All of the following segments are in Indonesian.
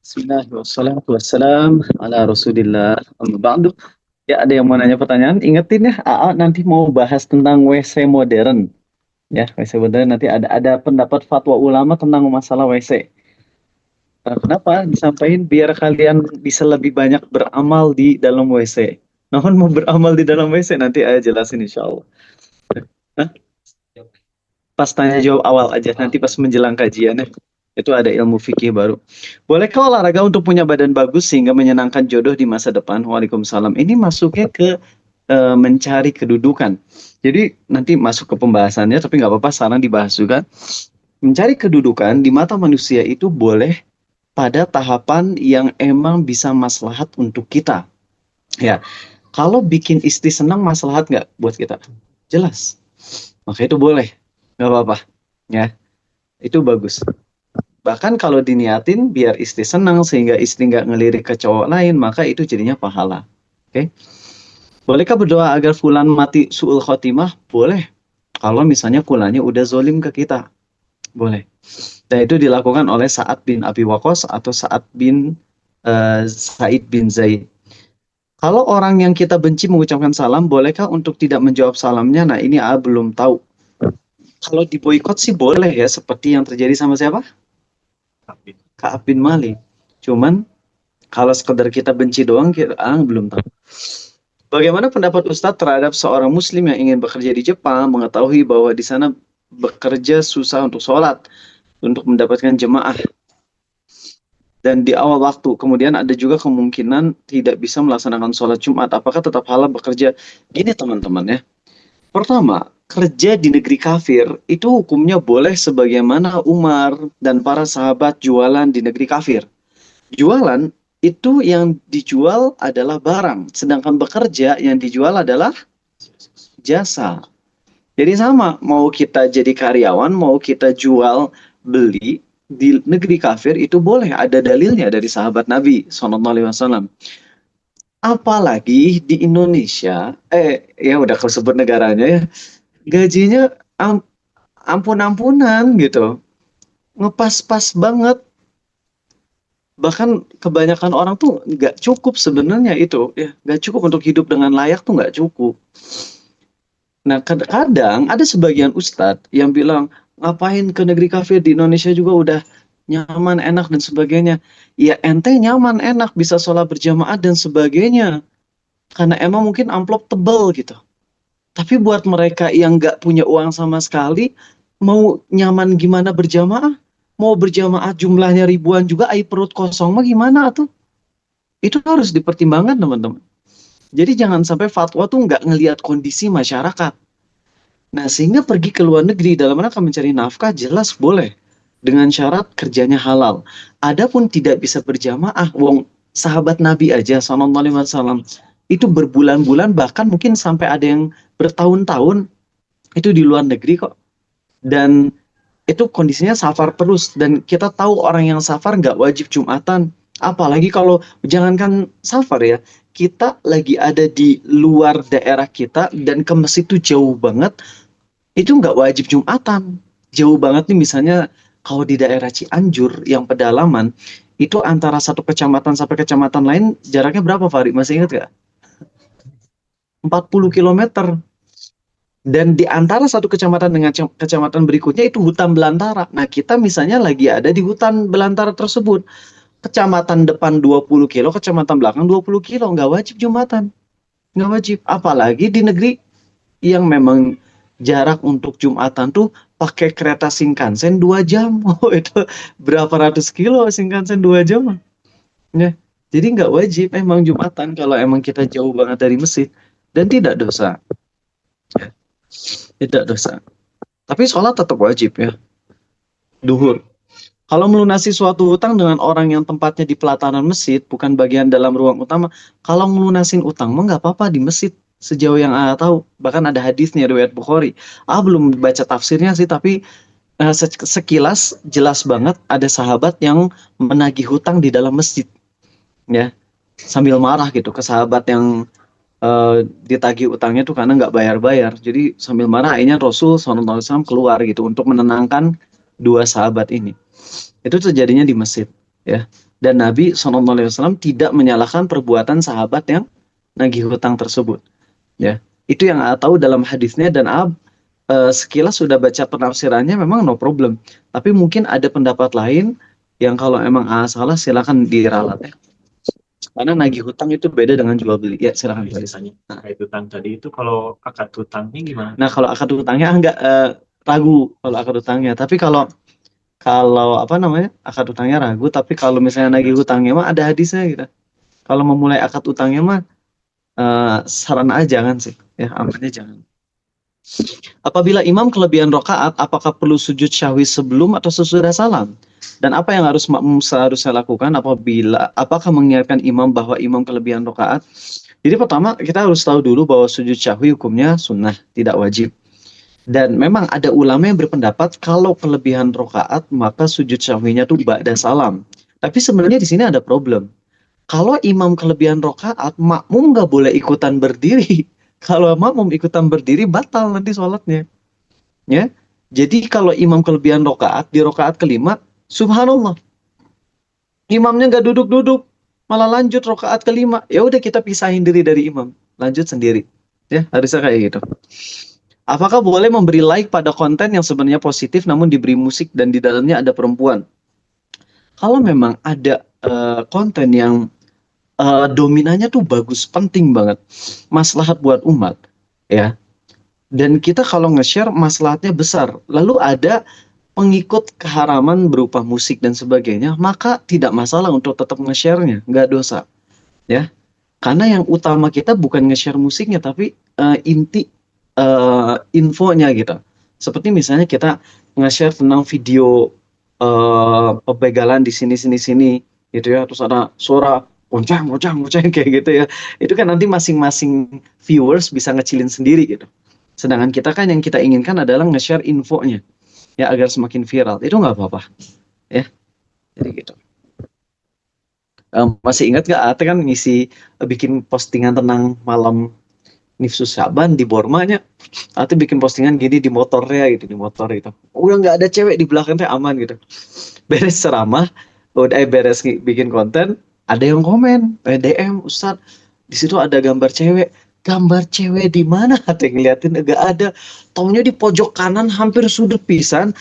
Bismillah, wassalatu wassalam ala Rasulillah. Amma ba'du. Ya, ada yang mau nanya pertanyaan? Ingetin ya, AA nanti mau bahas tentang WC modern. Ya, WC modern nanti ada pendapat fatwa ulama tentang masalah WC. Kenapa? Disampaikan biar kalian bisa lebih banyak beramal di dalam WC. Namun mau beramal di dalam WC nanti ayah jelasin insya Allah. Hah? Pas tanya jawab awal aja, nanti pas menjelang kajiannya. Itu ada ilmu fikih baru. Bolehkah olahraga untuk punya badan bagus sehingga menyenangkan jodoh di masa depan? Waalaikumsalam. Ini masuknya ke mencari kedudukan. Jadi nanti masuk ke pembahasannya, tapi nggak apa-apa, sekarang dibahas juga. Mencari kedudukan di mata manusia itu boleh pada tahapan yang emang bisa maslahat untuk kita. Ya, kalau bikin istri senang maslahat nggak buat kita? Jelas. Maka itu boleh, nggak apa-apa. Ya, itu bagus. Bahkan kalau diniatin biar istri senang sehingga istri nggak ngelirik ke cowok lain, maka itu jadinya pahala. Oke? Bolehkah berdoa agar fulan mati su'ul khotimah? Boleh. Kalau misalnya fulannya udah zolim ke kita. Boleh. Dan itu dilakukan oleh Sa'ad bin Abi Waqqas atau Sa'ad bin Sa'id bin Zaid. Kalau orang yang kita benci mengucapkan salam, bolehkah untuk tidak menjawab salamnya? Nah, ini belum tahu. Kalau diboikot sih boleh ya, seperti yang terjadi sama siapa? Ka'ab bin Malik. Cuman kalau sekedar kita benci doang, kita belum tahu. Bagaimana pendapat Ustadz terhadap seorang Muslim yang ingin bekerja di Jepang, mengetahui bahwa di sana bekerja susah untuk sholat, untuk mendapatkan jemaah, dan di awal waktu, kemudian ada juga kemungkinan tidak bisa melaksanakan sholat Jumat, apakah tetap halal bekerja? Gini teman-teman ya, pertama, kerja di negeri kafir itu hukumnya boleh sebagaimana Umar dan para sahabat jualan di negeri kafir. Jualan itu yang dijual adalah barang, sedangkan bekerja yang dijual adalah jasa. Jadi sama, mau kita jadi karyawan, mau kita jual beli di negeri kafir itu boleh, ada dalilnya dari sahabat Nabi SAW. Apalagi di Indonesia, ya udah kalau sebut negaranya ya, gajinya ampun-ampunan gitu, ngepas-pas banget. Bahkan kebanyakan orang tuh nggak cukup sebenarnya itu, ya nggak cukup untuk hidup dengan layak tuh nggak cukup. Nah, kadang ada sebagian ustadz yang bilang, ngapain ke negeri kafir, di Indonesia juga udah nyaman, enak, dan sebagainya. Ya, ente nyaman, enak, bisa sholat berjamaah dan sebagainya. Karena emang mungkin amplop tebel gitu. Tapi buat mereka yang nggak punya uang sama sekali, mau nyaman gimana berjamaah? Mau berjamaah jumlahnya ribuan juga, air perut kosong mah gimana tuh? Itu harus dipertimbangkan, teman-teman. Jadi jangan sampai fatwa tuh nggak ngelihat kondisi masyarakat. Nah, sehingga pergi ke luar negeri dalam rangka mencari nafkah jelas boleh dengan syarat kerjanya halal. Adapun tidak bisa berjamaah, wong sahabat Nabi aja sallallahu alaihi wasallam itu berbulan-bulan bahkan mungkin sampai ada yang bertahun-tahun itu di luar negeri kok. Dan itu kondisinya safar terus dan kita tahu orang yang safar nggak wajib Jumatan. Apalagi kalau jangankan safar ya, kita lagi ada di luar daerah kita dan ke masjid itu jauh banget, itu nggak wajib Jumatan. Jauh banget nih misalnya kalau di daerah Cianjur yang pedalaman, itu antara satu kecamatan sampai kecamatan lain jaraknya berapa, Farid? Masih ingat nggak? 40 kilometer. Dan di antara satu kecamatan dengan kecamatan berikutnya itu hutan belantara. Nah, kita misalnya lagi ada di hutan belantara tersebut. Kecamatan depan 20 kilo, kecamatan belakang 20 kilo. Nggak wajib Jumatan. Nggak wajib. Apalagi di negeri yang memang jarak untuk Jumatan tuh pakai kereta Shinkansen 2 jam. Oh, itu berapa ratus kilo Shinkansen 2 jam. Ya. Jadi nggak wajib emang Jumatan kalau emang kita jauh banget dari masjid. Dan tidak dosa. Ya. Tidak dosa. Tapi sholat tetap wajib ya. Duhur. Kalau melunasi suatu hutang dengan orang yang tempatnya di pelataran masjid, bukan bagian dalam ruang utama, kalau melunasin utang mah nggak apa-apa di masjid. Sejauh yang tahu, bahkan ada hadisnya riwayat Bukhari. Belum baca tafsirnya sih, tapi sekilas jelas banget ada sahabat yang menagih hutang di dalam masjid, ya, sambil marah gitu ke sahabat yang ditagih utangnya tuh karena nggak bayar-bayar. Jadi sambil marah, akhirnya Rasul SAW keluar gitu untuk menenangkan dua sahabat ini. Itu terjadinya di masjid. ya. Dan Nabi SAW tidak menyalahkan perbuatan sahabat yang nagih hutang tersebut, ya. Itu yang tahu dalam hadisnya, dan sekilas sudah baca penafsirannya, memang no problem. Tapi mungkin ada pendapat lain yang kalau emang salah silakan diralat ya. Karena nagih hutang itu beda dengan jual beli. Ya, silakan Biasanya terkait hutang tadi itu kalau akad hutangnya gimana? Nah, kalau akad hutangnya enggak ragu kalau akad hutangnya. Tapi kalau kalau apa namanya? Akad hutangnya ragu, tapi kalau misalnya nagih hutangnya mah ada hadisnya gitu. Kalau memulai akad hutangnya mah saran aja jangan sih. Ya, amannya jangan. Apabila imam kelebihan rokaat, apakah perlu sujud syahwi sebelum atau sesudah salam? Dan apa yang harus makmum seharusnya lakukan apakah mengingatkan imam bahwa imam kelebihan rokaat? Jadi pertama kita harus tahu dulu bahwa sujud syahwi hukumnya sunnah, tidak wajib. Dan memang ada ulama yang berpendapat kalau kelebihan rokaat maka sujud syahwinya tuh ba'da salam. Tapi sebenarnya di sini ada problem. Kalau imam kelebihan rokaat, makmum nggak boleh ikutan berdiri. Kalau makmum ikutan berdiri, batal nanti sholatnya. Ya, jadi kalau imam kelebihan rokaat di rokaat kelima, subhanallah, imamnya nggak duduk-duduk, malah lanjut rokaat kelima. Ya udah kita pisahin diri dari imam, lanjut sendiri. Ya, harusnya kayak gitu. Apakah boleh memberi like pada konten yang sebenarnya positif namun diberi musik dan di dalamnya ada perempuan? Kalau memang ada konten yang dominannya tuh bagus, penting banget, maslahat buat umat, ya. Dan kita kalau nge-share maslahatnya besar, lalu ada pengikut keharaman berupa musik dan sebagainya, maka tidak masalah untuk tetap nge-share-nya, nggak dosa, ya. Karena yang utama kita bukan nge-share musiknya, tapi inti infonya gitu. Seperti misalnya kita nge-share tentang video pebegalan di sini sini sini gitu ya, terus ada suara goncang goncang goncang kayak gitu ya. Itu kan nanti masing-masing viewers bisa ngecilin sendiri gitu. Sedangkan kita kan yang kita inginkan adalah nge-share infonya ya agar semakin viral. Itu nggak apa-apa ya. Jadi gitu. Masih ingat nggak Ate kan ngisi bikin postingan tentang malam Nifsus Saban di Bormanya. Ate bikin postingan gini di motornya gitu, di motor itu. Udah nggak ada cewek di belakangnya, aman gitu. Beres ceramah, udah beres bikin konten, ada yang komen, DM, Ustad, di situ ada gambar cewek. Gambar cewek di mana? Ate ngeliatin nggak ada. Taunya di pojok kanan hampir sudut pisan,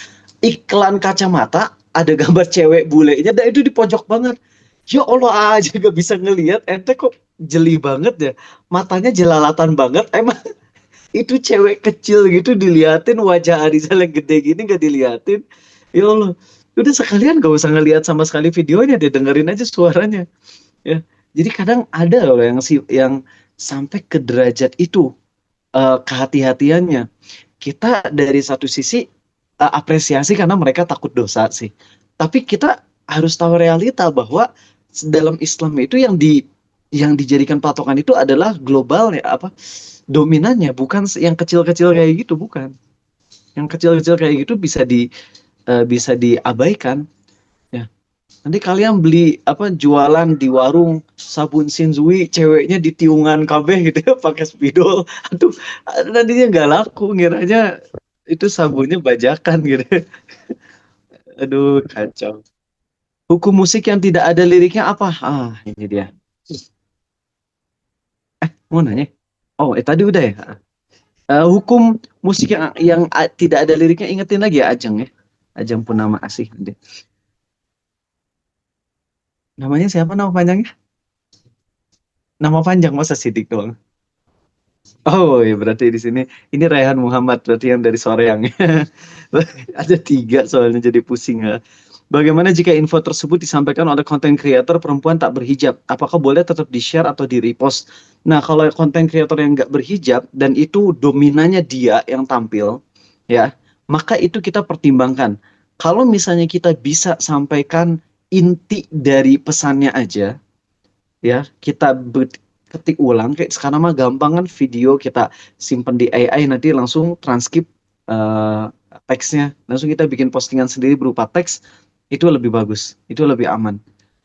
iklan kacamata, ada gambar cewek bulenya, dan itu di pojok banget. Ya Allah aja gak bisa ngelihat, ente kok jeli banget ya, matanya jelalatan banget, emang itu cewek kecil gitu diliatin, wajah Arizal yang gede gini gak diliatin. Ya Allah, udah sekalian gak usah ngelihat sama sekali videonya, dia dengerin aja suaranya ya. Jadi kadang ada loh yang sampai ke derajat itu, kehati-hatiannya. Kita dari satu sisi apresiasi karena mereka takut dosa sih, tapi kita harus tahu realita bahwa dalam Islam itu yang dijadikan patokan itu adalah global ya, apa dominannya, bukan yang kecil-kecil kayak gitu, bukan. Yang kecil-kecil kayak gitu bisa diabaikan ya. Nanti kalian beli apa, jualan di warung sabun Shinzui, ceweknya di tiungan KB gitu ya pakai spidol. Aduh, nantinya nggak laku, ngiranya itu sabunnya bajakan gitu. Aduh, kacau. Hukum musik yang tidak ada liriknya apa? Ini dia. Mau nanya? Oh, tadi udah ya. Hukum musik yang tidak ada liriknya, ingetin lagi ya Ajeng ya. Ajeng Purnama Asih. Namanya siapa nama panjangnya? Nama panjang masa Sidik doang. Oh ya, berarti di sini ini Raihan Muhammad, berarti yang dari Soreang. Ada tiga soalnya jadi pusing ya. Bagaimana jika info tersebut disampaikan oleh konten creator perempuan tak berhijab? Apakah boleh tetap di-share atau di-repost? Nah, kalau konten creator yang nggak berhijab dan itu dominannya dia yang tampil, ya, maka itu kita pertimbangkan. Kalau misalnya kita bisa sampaikan inti dari pesannya aja, ya, kita ketik ulang, kayak sekarang mah gampang kan, video kita simpen di AI, nanti langsung transkrip eh, teksnya, langsung kita bikin postingan sendiri berupa teks, itu lebih bagus, itu lebih aman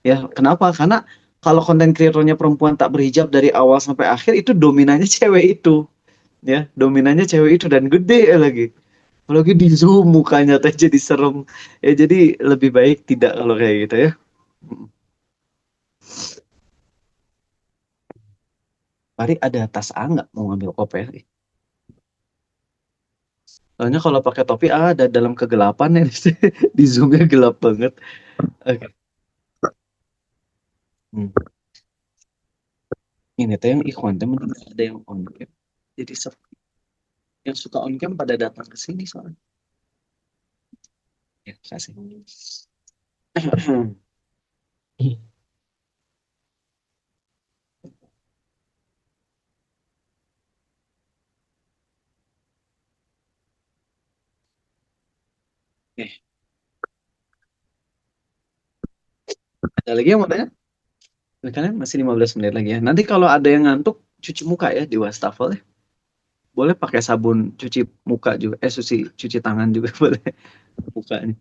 ya. Kenapa? Karena kalau konten kreatornya perempuan tak berhijab dari awal sampai akhir, itu dominannya cewek itu ya, dominannya cewek itu dan gede lagi, apalagi di zoom mukanya teh jadi serem ya. Jadi lebih baik tidak kalau kayak gitu ya. Mm. Pari ada tas A nggak mau ngambil kopi? Soalnya kalau pakai topi A ada dalam kegelapan ya. Di zoomnya gelap banget. Oke. Hmm. Ini teh yang ikhwan teh menurut ada yang on cam. Jadi yang suka on cam pada datang ke sini soalnya. Ya, kasih. Oke. Ada lagi yang mau tanya? Kalian masih 15 menit lagi ya. Nanti kalau ada yang ngantuk, cuci muka ya di wastafel ya. Boleh pakai sabun cuci muka juga. Cuci tangan juga boleh mukanya.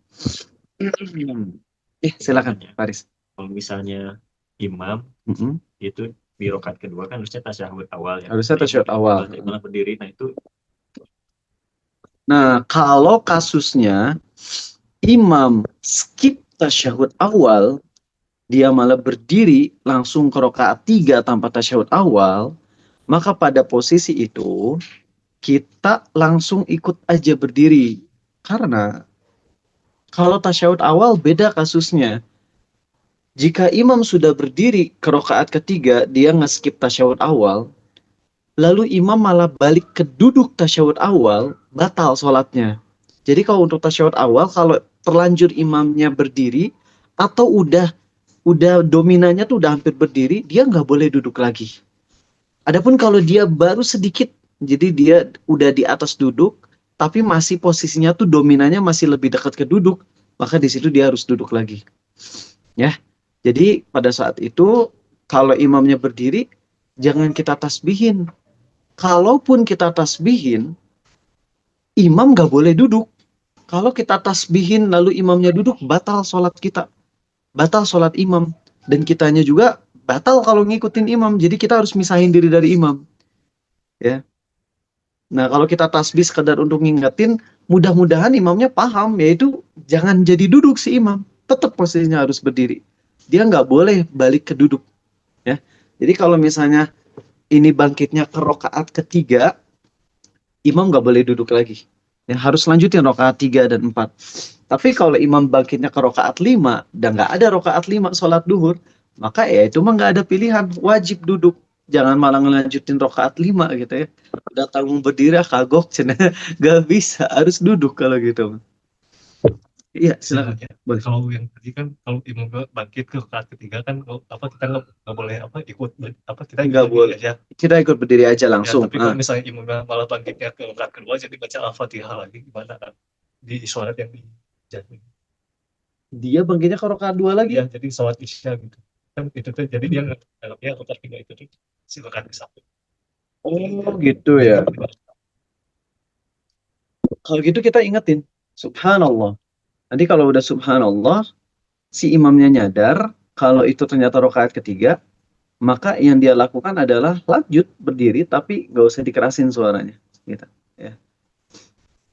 Silakan, Namanya. Faris. Kalau misalnya imam Mm-mm. itu di rakaat kedua kan harusnya tasyahud awal ya. Harusnya Nah, imam tasyahud awal. tapi malah berdiri. Nah, itu Nah, kalau kasusnya imam skip tasyahud awal, dia malah berdiri langsung ke rakaat 3 tanpa tasyahud awal, maka pada posisi itu kita langsung ikut aja berdiri. Karena kalau tasyahud awal beda kasusnya. Jika imam sudah berdiri ke rakaat ketiga, dia nge-skip tasyahud awal, lalu imam malah balik ke duduk tasyahud awal, batal sholatnya. Jadi kalau untuk tasyahud awal, kalau terlanjur imamnya berdiri, atau udah dominannya tuh udah hampir berdiri, dia nggak boleh duduk lagi. Adapun kalau dia baru sedikit, jadi dia udah di atas duduk, tapi masih posisinya tuh dominannya masih lebih dekat ke duduk, maka di situ dia harus duduk lagi. Ya, jadi pada saat itu kalau imamnya berdiri, jangan kita tasbihin. Kalaupun kita tasbihin, imam nggak boleh duduk. Kalau kita tasbihin lalu imamnya duduk, batal sholat kita, batal sholat imam, dan kitanya juga batal kalau ngikutin imam. Jadi kita harus misahin diri dari imam. Ya. Nah, kalau kita tasbih sekedar untuk ngingetin, mudah-mudahan imamnya paham, yaitu jangan jadi duduk si imam. Tetap posisinya harus berdiri. Dia nggak boleh balik ke duduk. Ya. Jadi kalau misalnya ini bangkitnya ke rokaat ketiga, imam nggak boleh duduk lagi. Ya, harus lanjutin rokaat 3 dan 4. Tapi kalau imam bangkitnya ke rokaat 5, dan nggak ada rokaat 5 sholat duhur, maka ya itu mah nggak ada pilihan, wajib duduk. Jangan malah ngelanjutin rokaat 5 gitu ya. Udah tanggung berdiri kagok, cina. Nggak bisa, harus duduk kalau gitu. Iya, silakan. Ya, Boleh. kalau yang tadi kan kalau imam bangkit ke rakaat ketiga kan apa kita nggak boleh apa ikut apa kita Nggak berdiri boleh. aja. Kita ikut berdiri aja Ya, langsung. tapi kalau misalnya imamnya malah bangkitnya ke rakaat kedua jadi baca al-fatihah lagi gimana kan di sholat yang di jadi Dia bangkitnya ke rokaat 2 lagi. ya jadi sholat isya gitu kan itu tuh jadi dia nganggapnya rakaat tiga itu tuh si rakaat ke satu. Oh, gitu ya. Kalau gitu kita ingetin, subhanallah. Nanti kalau udah subhanallah, si imamnya nyadar kalau itu ternyata rokaat ketiga, maka yang dia lakukan adalah lanjut berdiri tapi gak usah dikerasin suaranya, gitu. Ya.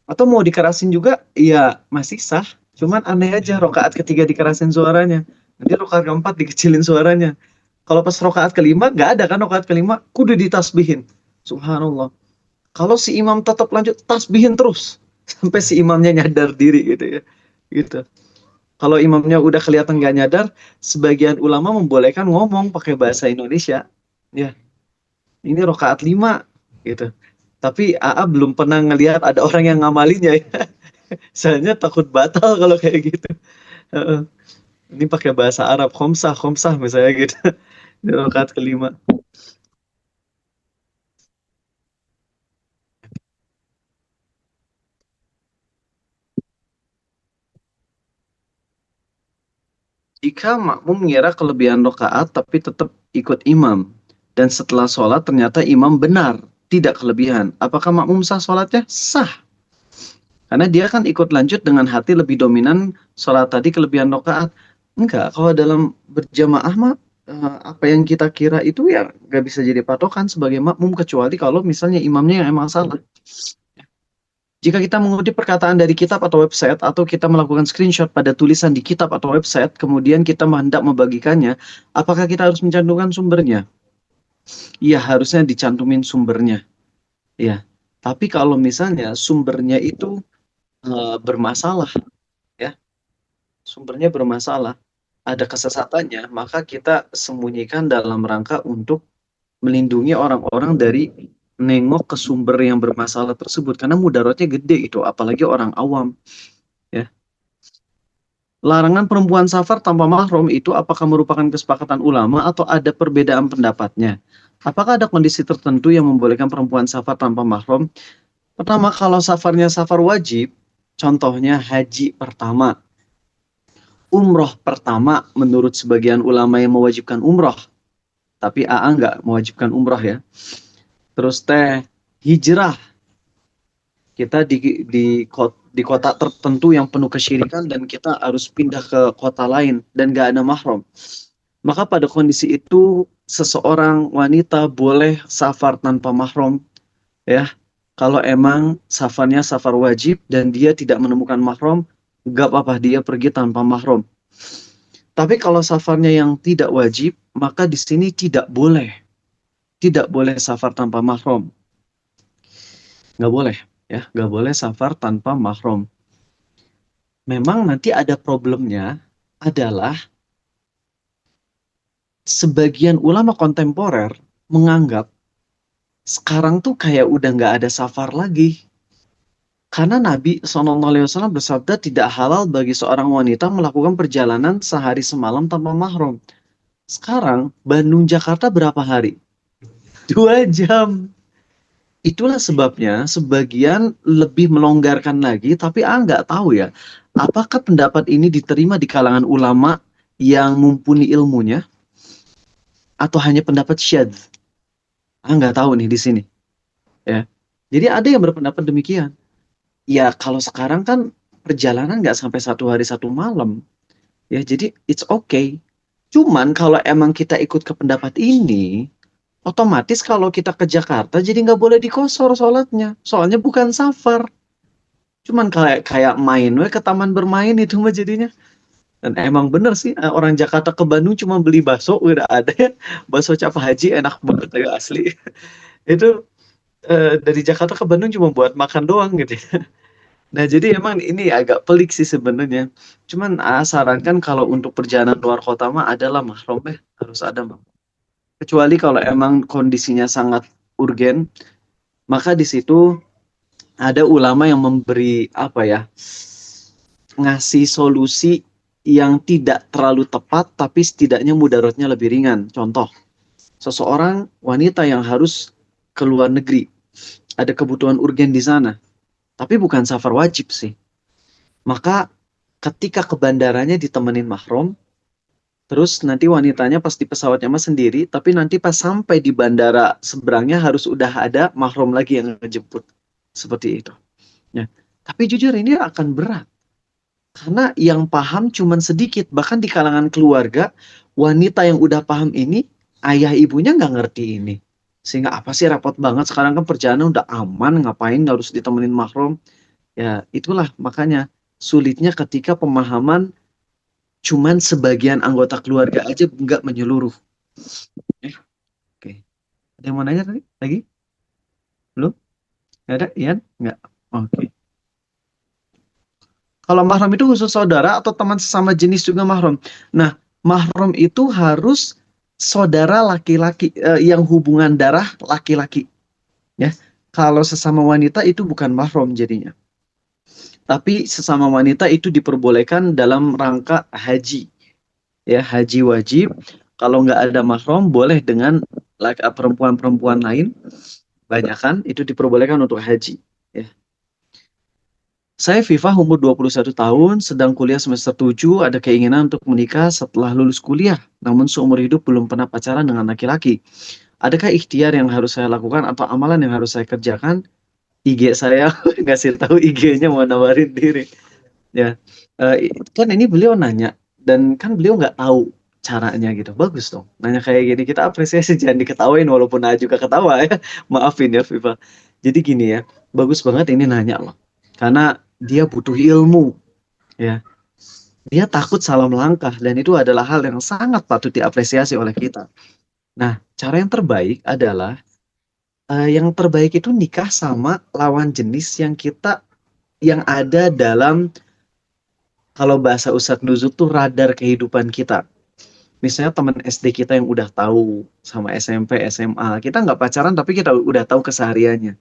Atau mau dikerasin juga, ya masih sah. Cuman aneh aja rokaat ketiga dikerasin suaranya. Nanti rokaat keempat dikecilin suaranya. Kalau pas rokaat kelima, gak ada kan rokaat kelima, kudu ditasbihin. Subhanallah. Kalau si imam tetap lanjut, tasbihin terus. Sampai si imamnya nyadar diri gitu ya. Gitu. Kalau imamnya udah kelihatan gak nyadar, sebagian ulama membolehkan ngomong pakai bahasa Indonesia. Ya, ini rokaat 5 gitu. Tapi AA belum pernah ngelihat ada orang yang ngamalinya ya. Soalnya takut batal kalau kayak gitu. Heeh. Ini pakai bahasa Arab, khomsah, khomsah misalnya gitu. Di rokaat kelima. Jika makmum mengira kelebihan rokaat tapi tetap ikut imam. Dan setelah sholat ternyata imam benar, tidak kelebihan. Apakah makmum sah sholatnya? Sah. Karena dia kan ikut lanjut dengan hati lebih dominan sholat tadi kelebihan rokaat. Enggak, kalau dalam berjamaah mah apa yang kita kira itu ya nggak bisa jadi patokan sebagai makmum kecuali kalau misalnya imamnya yang emang salah. Jika kita mengutip perkataan dari kitab atau website, atau kita melakukan screenshot pada tulisan di kitab atau website, kemudian kita hendak membagikannya, apakah kita harus mencantumkan sumbernya? Iya, harusnya dicantumin sumbernya. Ya, tapi kalau misalnya sumbernya itu bermasalah, ya, sumbernya bermasalah, ada kesesatannya, maka kita sembunyikan dalam rangka untuk melindungi orang-orang dari nengok ke sumber yang bermasalah tersebut, karena mudaratnya gede itu, apalagi orang awam. Ya. Larangan perempuan safar tanpa mahram itu apakah merupakan kesepakatan ulama atau ada perbedaan pendapatnya? Apakah ada kondisi tertentu yang membolehkan perempuan safar tanpa mahram? Pertama, kalau safarnya safar wajib, contohnya haji pertama, umroh pertama menurut sebagian ulama yang mewajibkan umroh, tapi AA nggak mewajibkan umroh ya. Terus hijrah, kita di kota tertentu yang penuh kesyirikan dan kita harus pindah ke kota lain dan nggak ada mahram. Maka pada kondisi itu seseorang wanita boleh safar tanpa mahram, ya. Kalau emang safarnya safar wajib dan dia tidak menemukan mahram, nggak apa-apa dia pergi tanpa mahram. Tapi kalau safarnya yang tidak wajib, maka di sini tidak boleh safar tanpa mahram. Nggak boleh, ya, nggak boleh safar tanpa mahram. Memang nanti ada problemnya adalah sebagian ulama kontemporer menganggap sekarang tuh kayak udah nggak ada safar lagi. Karena Nabi SAW bersabda tidak halal bagi seorang wanita melakukan perjalanan sehari semalam tanpa mahram. Sekarang Bandung Jakarta berapa hari? 2 jam. Itulah sebabnya sebagian lebih melonggarkan lagi, tapi nggak tahu ya, apakah pendapat ini diterima di kalangan ulama yang mumpuni ilmunya, atau hanya pendapat syadz? Nggak tahu nih di sini. Ya, jadi ada yang berpendapat demikian. Ya kalau sekarang kan perjalanan nggak sampai 1 hari 1 malam. Ya jadi it's okay. Cuman kalau emang kita ikut ke pendapat ini, otomatis kalau kita ke Jakarta jadi nggak boleh dikosor sholatnya. Soalnya bukan safar. Cuman kayak main we ke taman bermain itu mah jadinya. Dan emang bener sih orang Jakarta ke Bandung cuma beli bakso udah ada ya. Bakso cap haji enak banget ya asli. Itu dari Jakarta ke Bandung cuma buat makan doang gitu ya. Nah, jadi emang ini agak pelik sih sebenarnya. Cuman sarankan kalau untuk perjalanan luar kota mah adalah mahram harus ada mah. Kecuali kalau emang kondisinya sangat urgen, maka di situ ada ulama yang memberi apa ya, ngasih solusi yang tidak terlalu tepat tapi setidaknya mudaratnya lebih ringan. Contoh, seseorang wanita yang harus ke luar negeri, ada kebutuhan urgen di sana, tapi bukan safar wajib sih. Maka ketika ke bandaranya ditemenin mahram, terus nanti wanitanya pas di pesawatnya mah sendiri, tapi nanti pas sampai di bandara seberangnya harus udah ada mahram lagi yang ngejemput. Seperti itu. Ya. Tapi jujur ini akan berat. Karena yang paham cuman sedikit. Bahkan di kalangan keluarga, wanita yang udah paham ini, ayah ibunya nggak ngerti ini. Sehingga apa sih repot banget, sekarang kan perjalanan udah aman, ngapain harus ditemenin mahram. Ya itulah makanya sulitnya ketika pemahaman cuman sebagian anggota keluarga aja nggak menyeluruh. Oke. Ada yang mau nanya tadi? Lagi? Belum? Nggak ada? Ian? Nggak? Oke. Kalau mahram itu khusus saudara atau teman sesama jenis juga mahram? Nah, mahram itu harus saudara laki-laki yang hubungan darah laki-laki. Ya. Kalau sesama wanita itu bukan mahram jadinya. Tapi sesama wanita itu diperbolehkan dalam rangka haji. Ya, haji wajib. Kalau nggak ada mahram, boleh dengan perempuan-perempuan lain. Banyakan itu diperbolehkan untuk haji. Ya. Saya Viva umur 21 tahun, sedang kuliah semester 7, ada keinginan untuk menikah setelah lulus kuliah. Namun seumur hidup belum pernah pacaran dengan laki-laki. Adakah ikhtiar yang harus saya lakukan atau amalan yang harus saya kerjakan? IG saya ngasih tahu IG-nya mau nawarin diri. Ya, kan ini beliau nanya dan kan beliau nggak tahu caranya gitu. Bagus dong. Nanya kayak gini kita apresiasi, jangan diketawain walaupun juga ketawa ya. Maafin ya Viva. Jadi gini ya, bagus banget ini nanya loh. karena dia butuh ilmu, ya. Dia takut salah melangkah dan itu adalah hal yang sangat patut diapresiasi oleh kita. Nah, cara yang terbaik adalah yang terbaik itu nikah sama lawan jenis yang ada dalam, kalau bahasa Ustadz Nuzul tuh, radar kehidupan kita. Misalnya teman SD kita yang udah tahu sama SMP, SMA, kita nggak pacaran tapi kita udah tahu kesehariannya.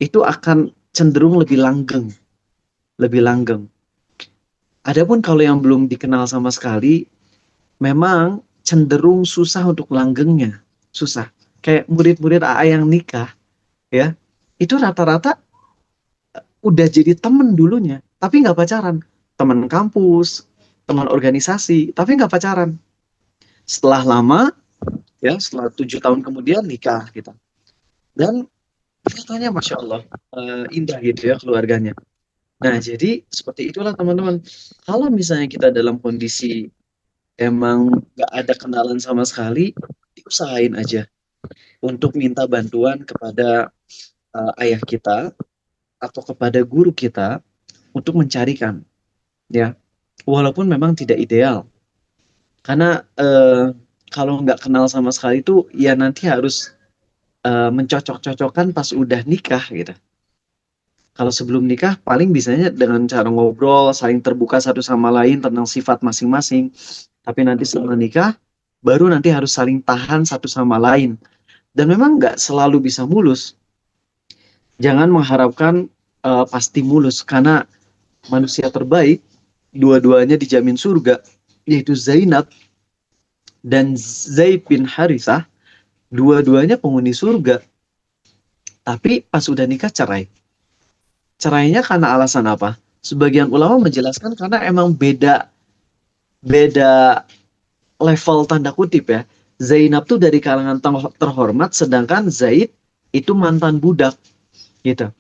Itu akan cenderung lebih langgeng, lebih langgeng. Adapun kalau yang belum dikenal sama sekali, memang cenderung susah untuk langgengnya, susah. Kayak murid-murid AA yang nikah, ya, itu rata-rata udah jadi temen dulunya, tapi nggak pacaran. Teman kampus, teman organisasi, tapi nggak pacaran. Setelah lama, ya, setelah 7 tahun kemudian nikah kita. Dan katanya Masya Allah, indah gitu ya keluarganya. Nah, jadi seperti itulah teman-teman. Kalau misalnya kita dalam kondisi emang nggak ada kenalan sama sekali, diusahain aja untuk minta bantuan kepada ayah kita atau kepada guru kita untuk mencarikan, ya. Walaupun memang tidak ideal, karena kalau nggak kenal sama sekali itu ya nanti harus mencocok-cocokkan pas udah nikah gitu. Kalau sebelum nikah paling bisanya dengan cara ngobrol, saling terbuka satu sama lain tentang sifat masing-masing. Tapi nanti setelah nikah, baru nanti harus saling tahan satu sama lain. Dan memang nggak selalu bisa mulus. Jangan mengharapkan pasti mulus, karena manusia terbaik, dua-duanya dijamin surga, yaitu Zainab dan Zaid bin Harithah, dua-duanya penghuni surga. Tapi pas udah nikah cerai. Cerainya karena alasan apa? Sebagian ulama menjelaskan karena emang beda level tanda kutip ya. Zainab tuh dari kalangan terhormat, sedangkan Zaid itu mantan budak gitu.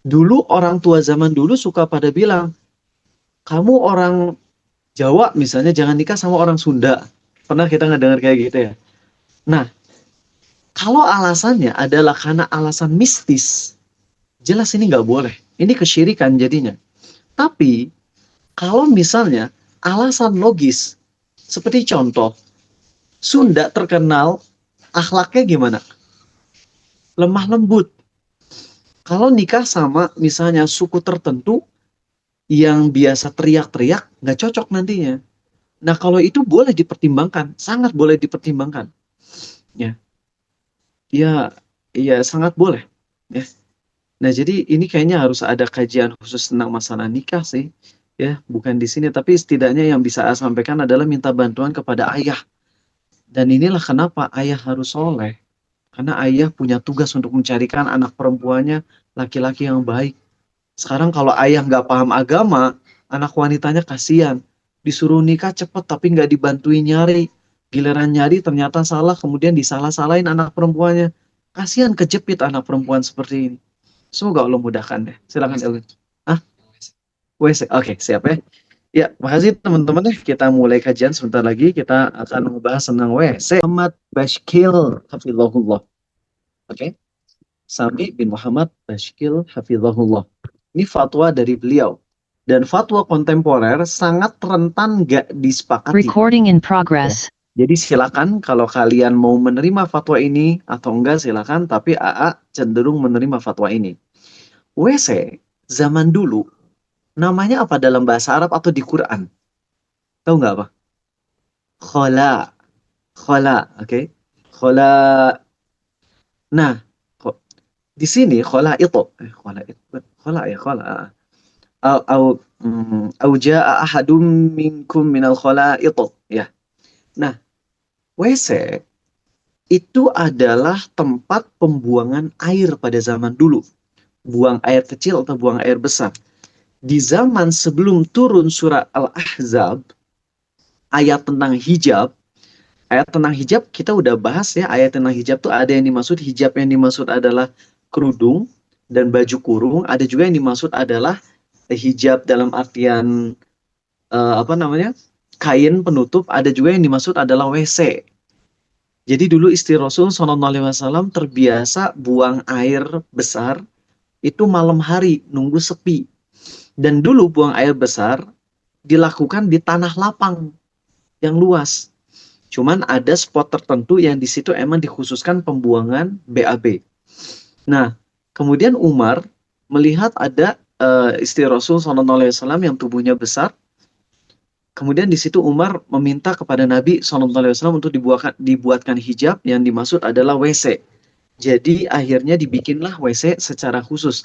Dulu orang tua zaman dulu suka pada bilang, kamu orang Jawa misalnya jangan nikah sama orang Sunda. Pernah kita nggak dengar kayak gitu ya? Nah, kalau alasannya adalah karena alasan mistis, jelas ini nggak boleh. Ini kesyirikan jadinya. Tapi kalau misalnya alasan logis, seperti contoh, Sunda terkenal akhlaknya gimana? Lemah lembut. Kalau nikah sama misalnya suku tertentu yang biasa teriak-teriak, nggak cocok nantinya. Nah, kalau itu boleh dipertimbangkan, sangat boleh dipertimbangkan. Ya, ya, ya sangat boleh. Ya. Nah, jadi ini kayaknya harus ada kajian khusus tentang masalah nikah sih. Ya, bukan di sini, tapi setidaknya yang bisa saya sampaikan adalah minta bantuan kepada ayah. Dan inilah kenapa ayah harus soleh. Karena ayah punya tugas untuk mencarikan anak perempuannya laki-laki yang baik. Sekarang kalau ayah nggak paham agama, anak wanitanya kasihan. Disuruh nikah cepet tapi nggak dibantuin nyari. Giliran nyari ternyata salah, kemudian disalah-salahin anak perempuannya. Kasihan, kejepit anak perempuan seperti ini. Semoga Allah mudahkan deh. Silakan Elvin. Ah, WC. Oke, siap ya. Ya, makasih teman-teman deh. Kita mulai kajian sebentar lagi. Kita akan membahas tentang WC. Muhammad Bashkil Hafizahullah. Oke. Sami bin Muhammad Bashkil Hafizahullah. Ini fatwa dari beliau. Dan fatwa kontemporer sangat rentan gak disepakati. Recording in progress. Jadi silakan kalau kalian mau menerima fatwa ini atau enggak silakan. Tapi AA cenderung menerima fatwa ini. WC zaman dulu namanya apa dalam bahasa Arab atau di Quran? Tahu nggak apa? Khola. Khola, oke? Khola. Nah, di sini khola itu. Khola ya, khola. Au jaa ahadum minkum minal khola itu. Ya. Nah, WC itu adalah tempat pembuangan air pada zaman dulu. Buang air kecil atau buang air besar. Di zaman sebelum turun surah Al-Ahzab, ayat tentang hijab kita udah bahas ya. Ayat tentang hijab tuh ada yang dimaksud hijab, yang dimaksud adalah kerudung dan baju kurung. Ada juga yang dimaksud adalah hijab dalam artian kain penutup. Ada juga yang dimaksud adalah WC. Jadi dulu istri Rasul SAW terbiasa buang air besar itu malam hari nunggu sepi. Dan dulu buang air besar dilakukan di tanah lapang yang luas. Cuman ada spot tertentu yang di situ emang dikhususkan pembuangan BAB. Nah, kemudian Umar melihat ada istri Rasul SAW yang tubuhnya besar. Kemudian di situ Umar meminta kepada Nabi SAW untuk dibuatkan hijab, yang dimaksud adalah WC. Jadi akhirnya dibikinlah WC secara khusus.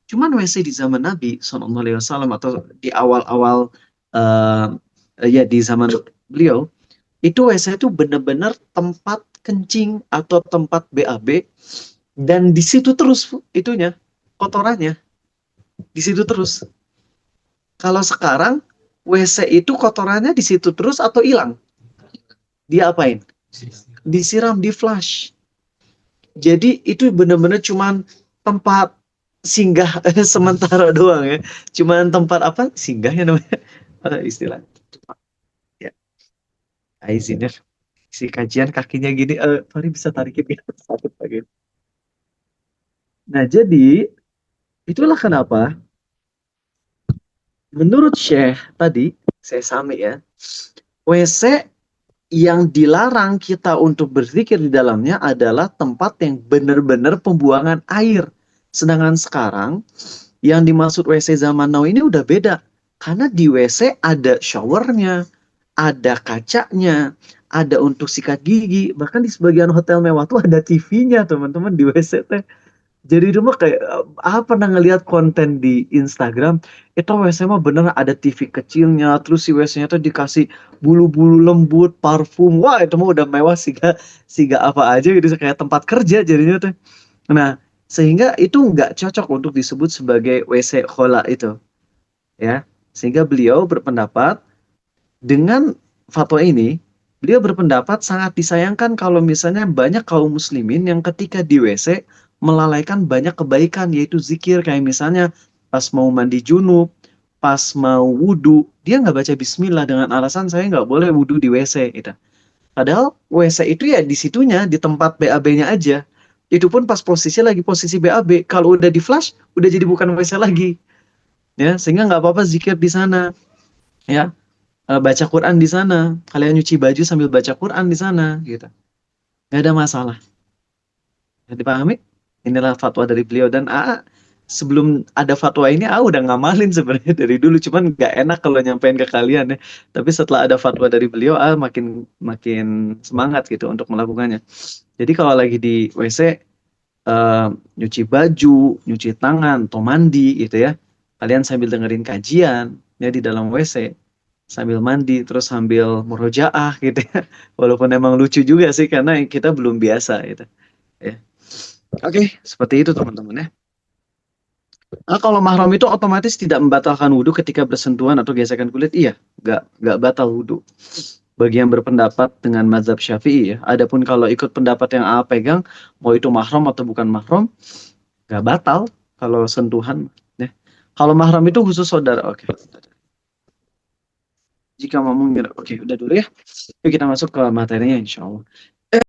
Cuman WC di zaman Nabi SAW atau di awal-awal eh, ya di zaman beliau, itu WC itu benar-benar tempat kencing atau tempat BAB, dan di situ terus itunya, kotorannya di situ terus. Kalau sekarang WC itu kotorannya di situ terus atau hilang? Dia apain? Disiram, di flush. Jadi itu benar-benar cuman tempat singgah sementara doang ya. Cuman tempat apa? Singgahnya namanya. Ada istilah. Ya, izin ya. Si kajian kakinya gini, Fahri bisa tarikin ya. Sakit lagi. Nah, jadi itulah kenapa menurut Syekh tadi, saya sami ya, WC yang dilarang kita untuk berzikir di dalamnya adalah tempat yang benar-benar pembuangan air. Sedangkan sekarang yang dimaksud WC zaman now ini udah beda. Karena di WC ada showernya, ada kacanya, ada untuk sikat gigi. Bahkan di sebagian hotel mewah tuh ada TV-nya teman-teman di WC teh. Jadi rumah kayak pernah ngelihat konten di Instagram itu WC mah bener ada TV kecilnya, terus si WC-nya tuh dikasih bulu-bulu lembut, parfum. Wah, itu mah udah mewah siga apa aja gitu, kayak tempat kerja jadinya tuh. Nah, sehingga itu nggak cocok untuk disebut sebagai WC khola itu, ya. Sehingga beliau berpendapat dengan fatwa ini, beliau berpendapat sangat disayangkan kalau misalnya banyak kaum muslimin yang ketika di WC melalaikan banyak kebaikan, yaitu zikir, kayak misalnya pas mau mandi junub, pas mau wudhu, dia nggak baca bismillah dengan alasan saya nggak boleh wudhu di WC gitu. Padahal WC itu ya di situnya, di tempat BAB-nya aja. Itu pun pas posisi lagi posisi BAB. Kalau udah di flash, udah jadi bukan WC lagi. Ya, sehingga nggak apa-apa zikir di sana. Ya, baca Quran di sana. Kalian nyuci baju sambil baca Quran di sana, gitu. Nggak ada masalah. Ya, dipahami? Inilah fatwa dari beliau, dan sebelum ada fatwa ini udah ngamalin sebenarnya dari dulu, cuman nggak enak kalau nyampein ke kalian ya. Tapi setelah ada fatwa dari beliau, makin makin semangat gitu untuk melakukannya. Jadi kalau lagi di WC, nyuci baju, nyuci tangan, atau mandi gitu ya, kalian sambil dengerin kajian ya di dalam WC, sambil mandi terus sambil murojaah gitu ya. Walaupun emang lucu juga sih karena kita belum biasa gitu ya. Oke, seperti itu teman-teman ya. Kalau mahram itu otomatis tidak membatalkan wudhu ketika bersentuhan atau gesekan kulit, iya, nggak batal wudhu. Bagi yang berpendapat dengan mazhab Syafi'i ya. Adapun kalau ikut pendapat yang pegang, mau itu mahram atau bukan mahram, nggak batal kalau sentuhan. Ya. Kalau mahram itu khusus saudara. Oke. Jika mau mengira, oke, udah dulu ya. Yuk kita masuk ke materinya insya Allah.